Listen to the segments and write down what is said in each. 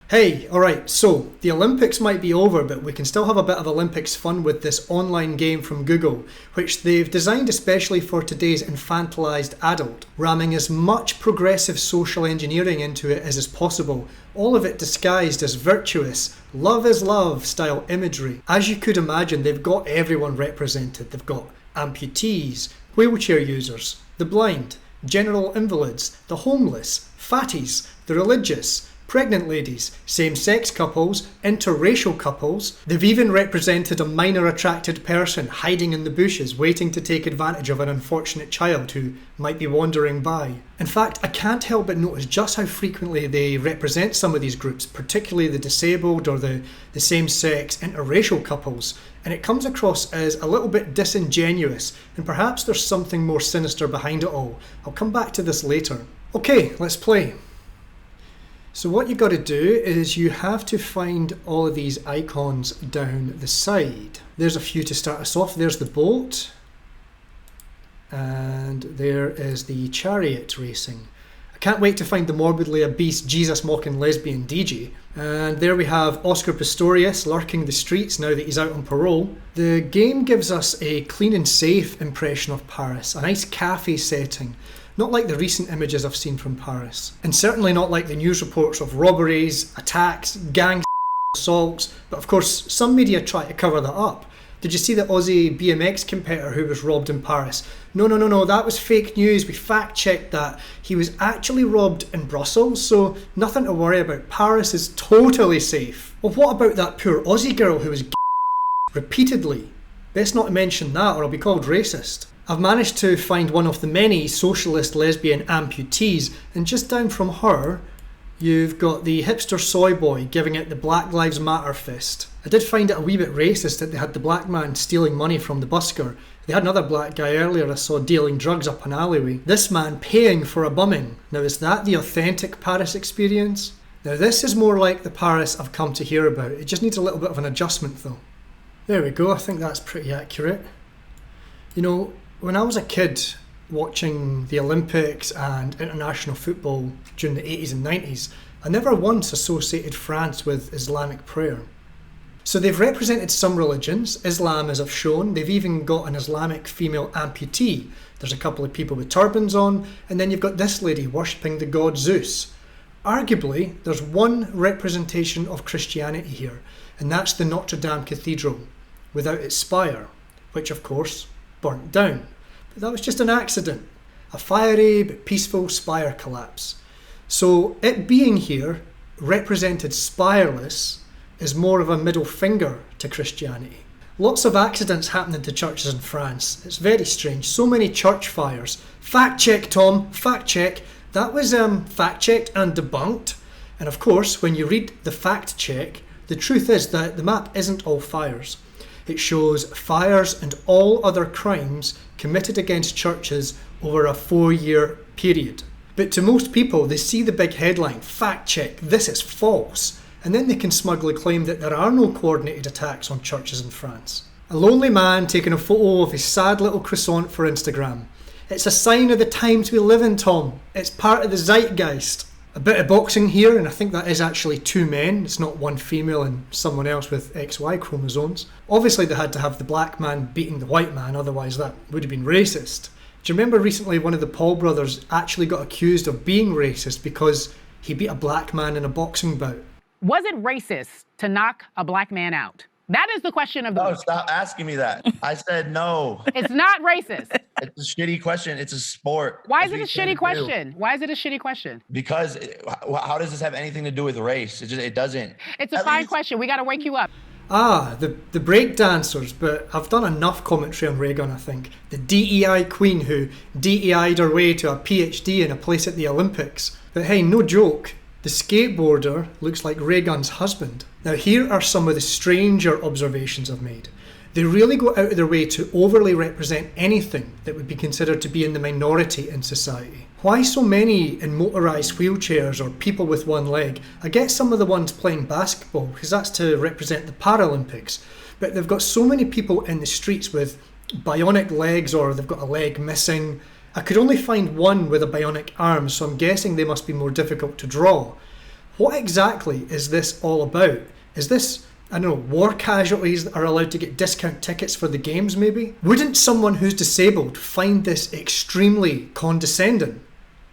Hey, alright, so the Olympics might be over, but we can still have a bit of Olympics fun with this online game from Google, which they've designed especially for today's infantilized adult, ramming as much progressive social engineering into it as is possible, all of it disguised as virtuous, love is love style imagery. As you could imagine, they've got everyone represented. They've got amputees, wheelchair users, the blind, general invalids, the homeless, fatties, the religious, pregnant ladies, same-sex couples, interracial couples. They've even represented a minor attracted person hiding in the bushes waiting to take advantage of an unfortunate child who might be wandering by. In fact, I can't help but notice just how frequently they represent some of these groups, particularly the disabled or the same-sex interracial couples, and it comes across as a little bit disingenuous, and perhaps there's something more sinister behind it all. I'll come back to this later. Okay, let's play. So what you've got to do is you have to find all of these icons down the side. There's a few to start us off. There's the boat. And there is the chariot racing. I can't wait to find the morbidly obese Jesus-mocking lesbian DJ. And there we have Oscar Pistorius lurking the streets now that he's out on parole. The game gives us a clean and safe impression of Paris, a nice cafe setting. Not like the recent images I've seen from Paris. And certainly not like the news reports of robberies, attacks, gang assaults. But of course, some media try to cover that up. Did you see the Aussie BMX competitor who was robbed in Paris? No, that was fake news. We fact-checked that. He was actually robbed in Brussels, so nothing to worry about. Paris is totally safe. Well, what about that poor Aussie girl who was repeatedly? Best not to mention that or I'll be called racist. I've managed to find one of the many socialist lesbian amputees, and just down from her, you've got the hipster soy boy giving it the Black Lives Matter fist. I did find it a wee bit racist that they had the black man stealing money from the busker. They had another black guy earlier I saw dealing drugs up an alleyway. This man paying for a bumming. Now is that the authentic Paris experience? Now this is more like the Paris I've come to hear about. It just needs a little bit of an adjustment though. There we go, I think that's pretty accurate. You know, when I was a kid watching the Olympics and international football during the 80s and 90s, I never once associated France with Islamic prayer. So they've represented some religions, Islam as I've shown, they've even got an Islamic female amputee. There's a couple of people with turbans on, and then you've got this lady worshipping the god Zeus. Arguably, there's one representation of Christianity here, and that's the Notre Dame Cathedral, without its spire, which of course burnt down. But that was just an accident. A fiery but peaceful spire collapse. So it being here, represented spireless, is more of a middle finger to Christianity. Lots of accidents happening to churches in France. It's very strange. So many church fires. Fact check, Tom. Fact check. That was fact checked and debunked. And of course, when you read the fact check, the truth is that the map isn't all fires. It shows fires and all other crimes committed against churches over a 4-year period. But to most people, they see the big headline, fact check, this is false, and then they can smugly claim that there are no coordinated attacks on churches in France. A lonely man taking a photo of his sad little croissant for Instagram. It's a sign of the times we live in, Tom. It's part of the zeitgeist. A bit of boxing here, and I think that is actually 2 men. It's not one female and someone else with XY chromosomes. Obviously they had to have the black man beating the white man, otherwise that would have been racist. Do you remember recently one of the Paul brothers actually got accused of being racist because he beat a black man in a boxing bout? Was it racist to knock a black man out? That is the question of the week. Stop asking me that. I said no. It's not racist. It's a shitty question. It's a sport. Why is it a shitty question? Why is it a shitty question? Because how does this have anything to do with race? It doesn't. It's a fine question. We got to wake you up. The break dancers, but I've done enough commentary on Reagan, I think. The DEI queen who DEI'd her way to a PhD in a place at the Olympics. But hey, no joke. The skateboarder looks like Reagan's husband. Now here are some of the stranger observations I've made. They really go out of their way to overly represent anything that would be considered to be in the minority in society. Why so many in motorised wheelchairs or people with one leg? I get some of the ones playing basketball because that's to represent the Paralympics, but they've got so many people in the streets with bionic legs or they've got a leg missing. I could only find one with a bionic arm, so I'm guessing they must be more difficult to draw. What exactly is this all about? Is this, I don't know, war casualties that are allowed to get discount tickets for the games maybe? Wouldn't someone who's disabled find this extremely condescending?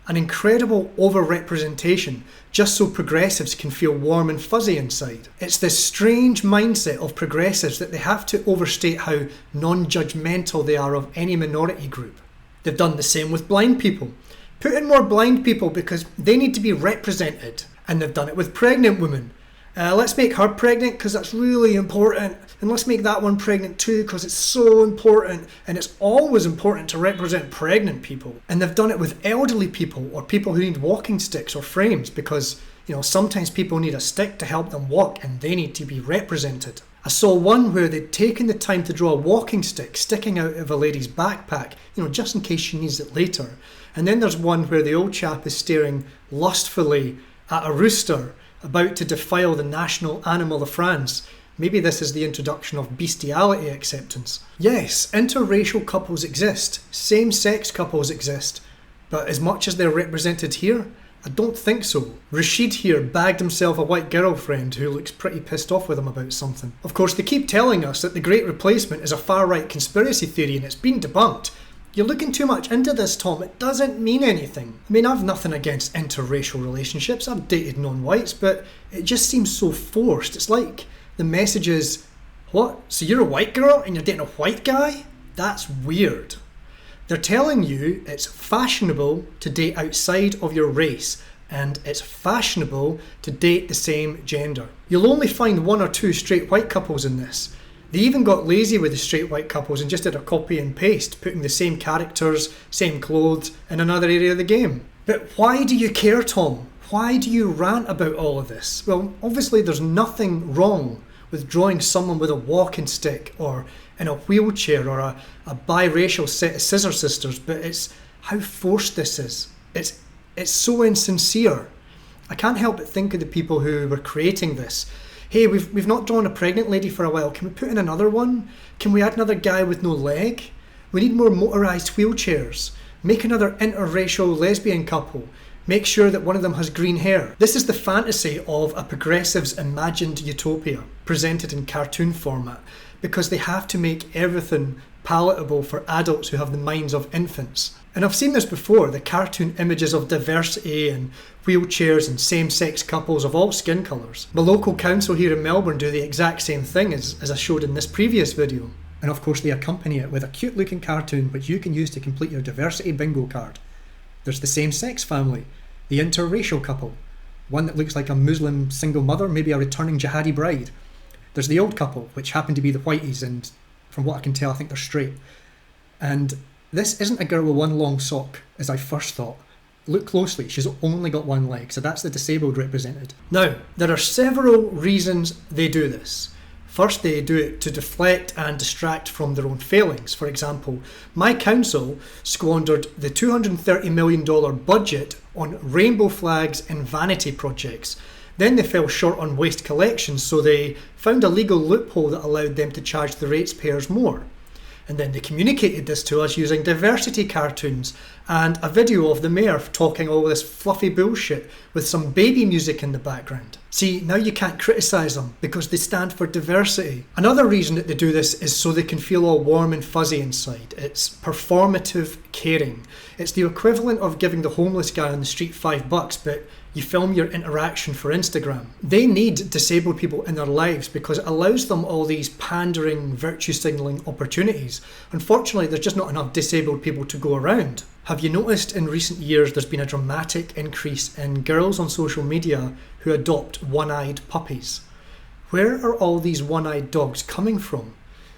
An incredible overrepresentation just so progressives can feel warm and fuzzy inside. It's this strange mindset of progressives that they have to overstate how non-judgmental they are of any minority group. They've done the same with blind people. Put in more blind people because they need to be represented. And they've done it with pregnant women. Let's make her pregnant because that's really important. And let's make that one pregnant too because it's so important. And it's always important to represent pregnant people. And they've done it with elderly people or people who need walking sticks or frames because, sometimes people need a stick to help them walk and they need to be represented. I saw one where they'd taken the time to draw a walking stick sticking out of a lady's backpack, just in case she needs it later. And then there's one where the old chap is staring lustfully at a rooster about to defile the national animal of France. Maybe this is the introduction of bestiality acceptance. Yes, interracial couples exist, same-sex couples exist, but as much as they're represented here, I don't think so. Rashid here bagged himself a white girlfriend who looks pretty pissed off with him about something. Of course, they keep telling us that the Great Replacement is a far-right conspiracy theory and it's been debunked. You're looking too much into this, Tom. It doesn't mean anything. I mean, I've nothing against interracial relationships. I've dated non-whites, but it just seems so forced. It's like the message is, what? So you're a white girl and you're dating a white guy? That's weird. They're telling you it's fashionable to date outside of your race and it's fashionable to date the same gender. You'll only find one or two straight white couples in this. They even got lazy with the straight white couples and just did a copy and paste, putting the same characters, same clothes in another area of the game. But why do you care, Tom? Why do you rant about all of this? Well, obviously there's nothing wrong with drawing someone with a walking stick or in a wheelchair or a biracial set of scissor sisters, but it's how forced this is. It's so insincere. I can't help but think of the people who were creating this. Hey, we've not drawn a pregnant lady for a while. Can we put in another one? Can we add another guy with no leg? We need more motorised wheelchairs. Make another interracial lesbian couple. Make sure that one of them has green hair. This is the fantasy of a progressive's imagined utopia, presented in cartoon format, because they have to make everything palatable for adults who have the minds of infants. And I've seen this before, the cartoon images of diversity and wheelchairs and same-sex couples of all skin colours. The local council here in Melbourne do the exact same thing as I showed in this previous video. And of course they accompany it with a cute looking cartoon which you can use to complete your diversity bingo card. There's the same-sex family, the interracial couple, one that looks like a Muslim single mother, maybe a returning jihadi bride. There's the old couple, which happen to be the whiteys, and from what I can tell, I think they're straight. And this isn't a girl with one long sock, as I first thought. Look closely, she's only got one leg, so that's the disabled represented. Now, there are several reasons they do this. First, they do it to deflect and distract from their own failings. For example, my council squandered the $230 million budget on rainbow flags and vanity projects. Then they fell short on waste collection, so they found a legal loophole that allowed them to charge the ratepayers more. And then they communicated this to us using diversity cartoons and a video of the mayor talking all this fluffy bullshit with some baby music in the background. See, now you can't criticise them because they stand for diversity. Another reason that they do this is so they can feel all warm and fuzzy inside. It's performative caring. It's the equivalent of giving the homeless guy on the street $5, but you film your interaction for Instagram. They need disabled people in their lives because it allows them all these pandering, virtue signalling opportunities. Unfortunately, there's just not enough disabled people to go around. Have you noticed in recent years there's been a dramatic increase in girls on social media who adopt one-eyed puppies? Where are all these one-eyed dogs coming from?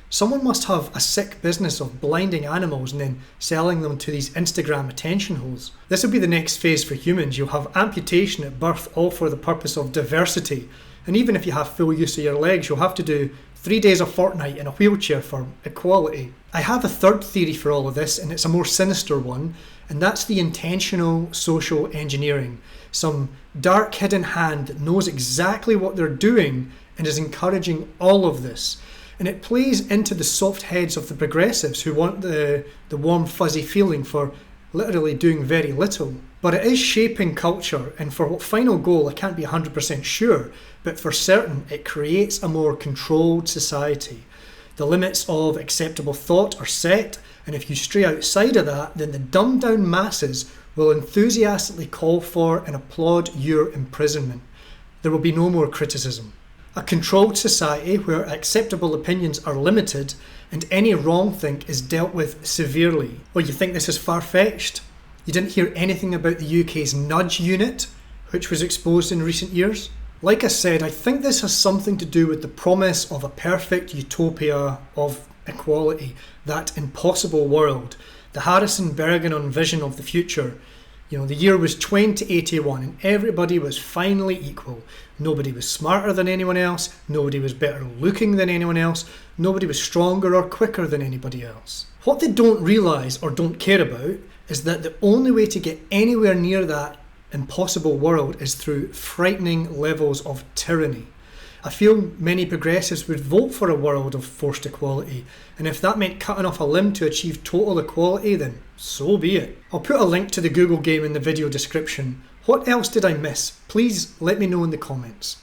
Someone must have a sick business of blinding animals and then selling them to these Instagram attention holes. This will be the next phase for humans. You'll have amputation at birth, all for the purpose of diversity. And even if you have full use of your legs, you'll have to do 3 days a fortnight in a wheelchair for equality. I have a third theory for all of this, and it's a more sinister one, and that's the intentional social engineering. Some dark hidden hand that knows exactly what they're doing and is encouraging all of this. And it plays into the soft heads of the progressives who want the warm fuzzy feeling for literally doing very little. But it is shaping culture, and for what final goal I can't be 100% sure, but for certain it creates a more controlled society. The limits of acceptable thought are set, and if you stray outside of that, then the dumbed down masses will enthusiastically call for and applaud your imprisonment. There will be no more criticism. A controlled society where acceptable opinions are limited and any wrongthink is dealt with severely. Oh, you think this is far-fetched? You didn't hear anything about the UK's nudge unit, which was exposed in recent years? Like I said, I think this has something to do with the promise of a perfect utopia of equality, that impossible world, the Harrison Bergeron vision of the future. You know, the year was 2081 and everybody was finally equal. Nobody was smarter than anyone else, nobody was better looking than anyone else, nobody was stronger or quicker than anybody else. What they don't realise or don't care about is that the only way to get anywhere near that impossible world is through frightening levels of tyranny. I feel many progressives would vote for a world of forced equality, and if that meant cutting off a limb to achieve total equality, then so be it. I'll put a link to the Google game in the video description. What else did I miss? Please let me know in the comments.